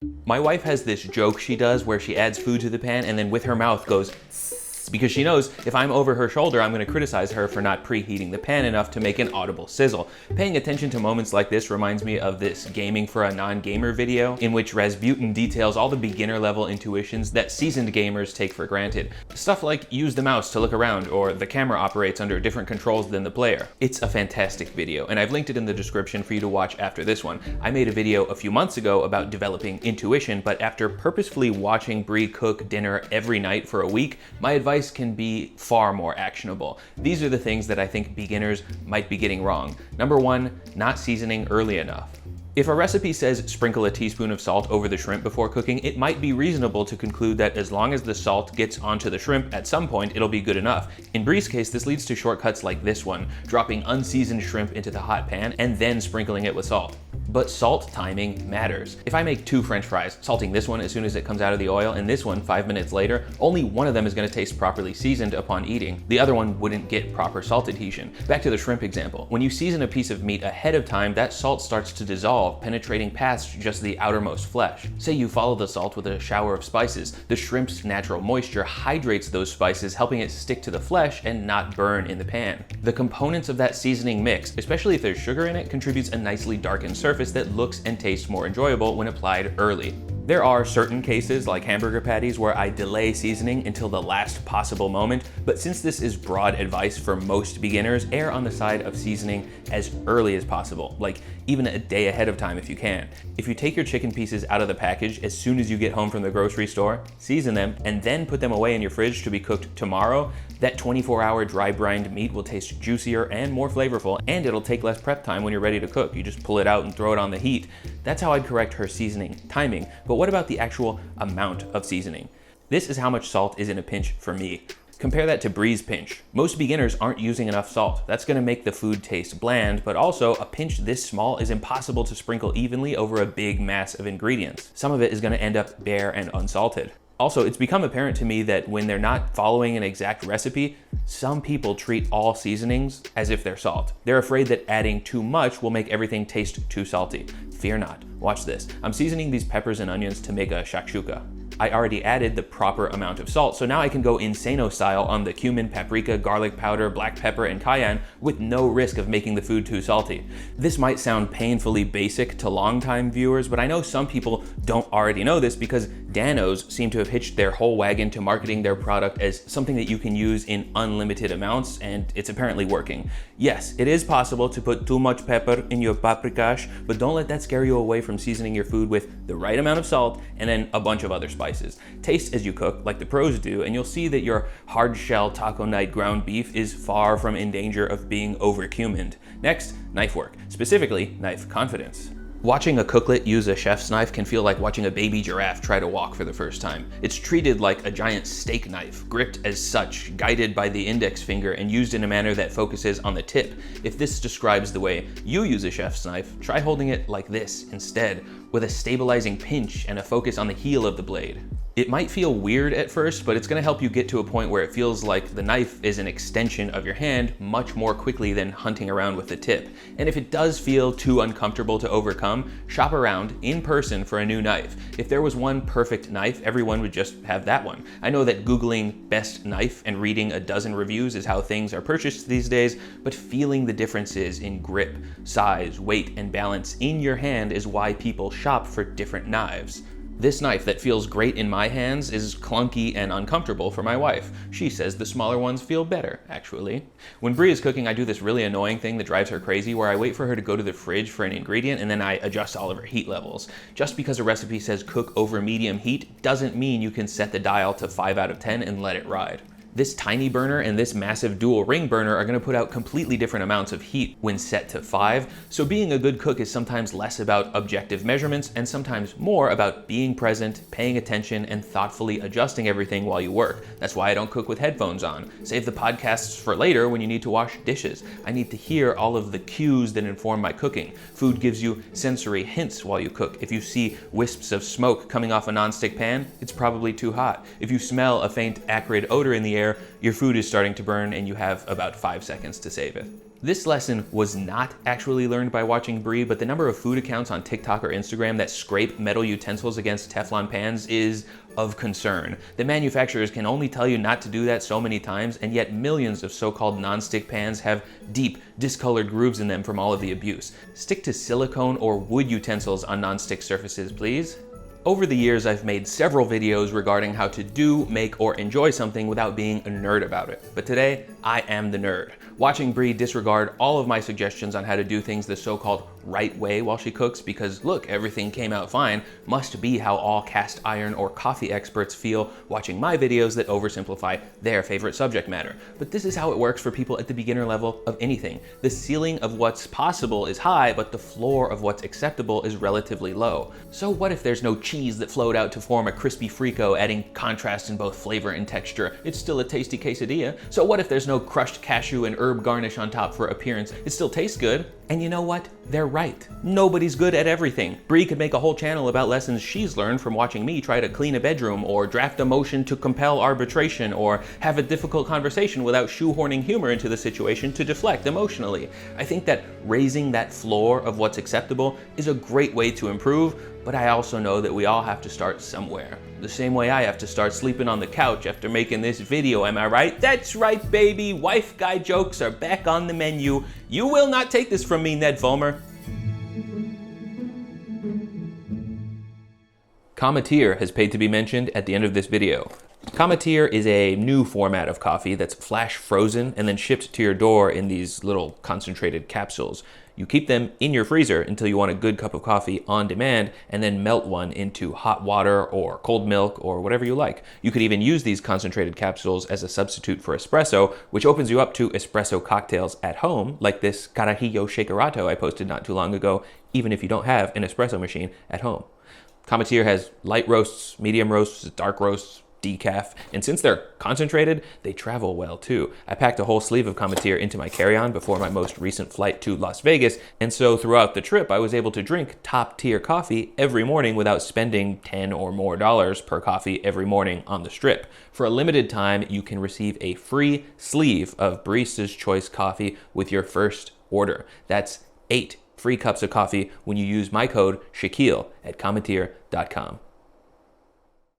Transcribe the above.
My wife has this joke she does where she adds food to the pan and then with her mouth goes because she knows if I'm over her shoulder, I'm going to criticize her for not preheating the pan enough to make an audible sizzle. Paying attention to moments like this reminds me of this gaming for a non-gamer video in which Rasputin details all the beginner level intuitions that seasoned gamers take for granted. Stuff like use the mouse to look around or the camera operates under different controls than the player. It's a fantastic video and I've linked it in the description for you to watch after this one. I made a video a few months ago about developing intuition, but after purposefully watching Brie cook dinner every night for a week, my advice can be far more actionable. These are the things that I think beginners might be getting wrong. Number one, not seasoning early enough. If a recipe says sprinkle a teaspoon of salt over the shrimp before cooking, it might be reasonable to conclude that as long as the salt gets onto the shrimp at some point, it'll be good enough. In Brie's case, this leads to shortcuts like this one, dropping unseasoned shrimp into the hot pan and then sprinkling it with salt. But salt timing matters. If I make 2 French fries, salting this one as soon as it comes out of the oil and this one 5 minutes later, only one of them is going to taste properly seasoned upon eating. The other one wouldn't get proper salt adhesion. Back to the shrimp example. When you season a piece of meat ahead of time, that salt starts to dissolve, penetrating past just the outermost flesh. Say you follow the salt with a shower of spices. The shrimp's natural moisture hydrates those spices, helping it stick to the flesh and not burn in the pan. The components of that seasoning mix, especially if there's sugar in it, contributes a nicely darkened surface that looks and tastes more enjoyable when applied early. There are certain cases, like hamburger patties, where I delay seasoning until the last possible moment, but since this is broad advice for most beginners, err on the side of seasoning as early as possible, like even a day ahead of time if you can. If you take your chicken pieces out of the package as soon as you get home from the grocery store, season them, and then put them away in your fridge to be cooked tomorrow, that 24-hour dry brined meat will taste juicier and more flavorful, and it'll take less prep time when you're ready to cook. You just pull it out and throw it on the heat. That's how I'd correct her seasoning timing. But what about the actual amount of seasoning? This is how much salt is in a pinch for me. Compare that to Brie's pinch. Most beginners aren't using enough salt. That's gonna make the food taste bland, but also a pinch this small is impossible to sprinkle evenly over a big mass of ingredients. Some of it is gonna end up bare and unsalted. Also, it's become apparent to me that when they're not following an exact recipe, some people treat all seasonings as if they're salt. They're afraid that adding too much will make everything taste too salty. Fear not. Watch this. I'm seasoning these peppers and onions to make a shakshuka. I already added the proper amount of salt, so now I can go insano style on the cumin, paprika, garlic powder, black pepper, and cayenne with no risk of making the food too salty. This might sound painfully basic to longtime viewers, but I know some people don't already know this because Danos seem to have hitched their whole wagon to marketing their product as something that you can use in unlimited amounts, and it's apparently working. Yes, it is possible to put too much pepper in your paprikash, but don't let that scare you away from seasoning your food with the right amount of salt and then a bunch of other spices. Taste as you cook, like the pros do, and you'll see that your hard shell taco night ground beef is far from in danger of being over-cumined. Next, knife work, specifically knife confidence. Watching a cooklet use a chef's knife can feel like watching a baby giraffe try to walk for the first time. It's treated like a giant steak knife, gripped as such, guided by the index finger, and used in a manner that focuses on the tip. If this describes the way you use a chef's knife, try holding it like this instead, with a stabilizing pinch and a focus on the heel of the blade. It might feel weird at first, but it's gonna help you get to a point where it feels like the knife is an extension of your hand much more quickly than hunting around with the tip. And if it does feel too uncomfortable to overcome, shop around in person for a new knife. If there was one perfect knife, everyone would just have that one. I know that Googling best knife and reading a dozen reviews is how things are purchased these days, but feeling the differences in grip, size, weight, and balance in your hand is why people shop for different knives. This knife that feels great in my hands is clunky and uncomfortable for my wife. She says the smaller ones feel better, actually. When Brie is cooking, I do this really annoying thing that drives her crazy where I wait for her to go to the fridge for an ingredient and then I adjust all of her heat levels. Just because a recipe says cook over medium heat doesn't mean you can set the dial to 5 out of 10 and let it ride. This tiny burner and this massive dual ring burner are gonna put out completely different amounts of heat when set to 5, so being a good cook is sometimes less about objective measurements and sometimes more about being present, paying attention, and thoughtfully adjusting everything while you work. That's why I don't cook with headphones on. Save the podcasts for later when you need to wash dishes. I need to hear all of the cues that inform my cooking. Food gives you sensory hints while you cook. If you see wisps of smoke coming off a nonstick pan, it's probably too hot. If you smell a faint acrid odor in the air, your food is starting to burn and you have about 5 seconds to save it. This lesson was not actually learned by watching Brie, but the number of food accounts on TikTok or Instagram that scrape metal utensils against Teflon pans is of concern. The manufacturers can only tell you not to do that so many times, and yet millions of so-called non-stick pans have deep, discolored grooves in them from all of the abuse. Stick to silicone or wood utensils on non-stick surfaces, please. Over the years, I've made several videos regarding how to do, make, or enjoy something without being a nerd about it. But today, I am the nerd. Watching Brie disregard all of my suggestions on how to do things the so-called right way while she cooks because look, everything came out fine, must be how all cast iron or coffee experts feel watching my videos that oversimplify their favorite subject matter. But this is how it works for people at the beginner level of anything. The ceiling of what's possible is high, but the floor of what's acceptable is relatively low. So what if there's no cheese that flowed out to form a crispy frico, adding contrast in both flavor and texture? It's still a tasty quesadilla. So what if there's no crushed cashew and herb garnish on top for appearance? It still tastes good. And you know what? They're right. Nobody's good at everything. Brie could make a whole channel about lessons she's learned from watching me try to clean a bedroom, or draft a motion to compel arbitration, or have a difficult conversation without shoehorning humor into the situation to deflect emotionally. I think that raising that floor of what's acceptable is a great way to improve, but I also know that we all have to start somewhere. The same way I have to start sleeping on the couch after making this video, am I right? That's right, baby! Wife guy jokes are back on the menu. You will not take this from me, Ned Fulmer. Cometeer has paid to be mentioned at the end of this video. Cometeer is a new format of coffee that's flash frozen and then shipped to your door in these little concentrated capsules. You keep them in your freezer until you want a good cup of coffee on demand, and then melt one into hot water or cold milk or whatever you like. You could even use these concentrated capsules as a substitute for espresso, which opens you up to espresso cocktails at home, like this Carajillo Shakerato I posted not too long ago, even if you don't have an espresso machine at home. Cometeer has light roasts, medium roasts, dark roasts, decaf, and since they're concentrated, they travel well too. I packed a whole sleeve of Cometeer into my carry-on before my most recent flight to Las Vegas, and so throughout the trip I was able to drink top-tier coffee every morning without spending $10 or more per coffee every morning on the strip. For a limited time, you can receive a free sleeve of Barista's Choice coffee with your first order. That's 8 free cups of coffee when you use my code Shaquille at Cometeer.com.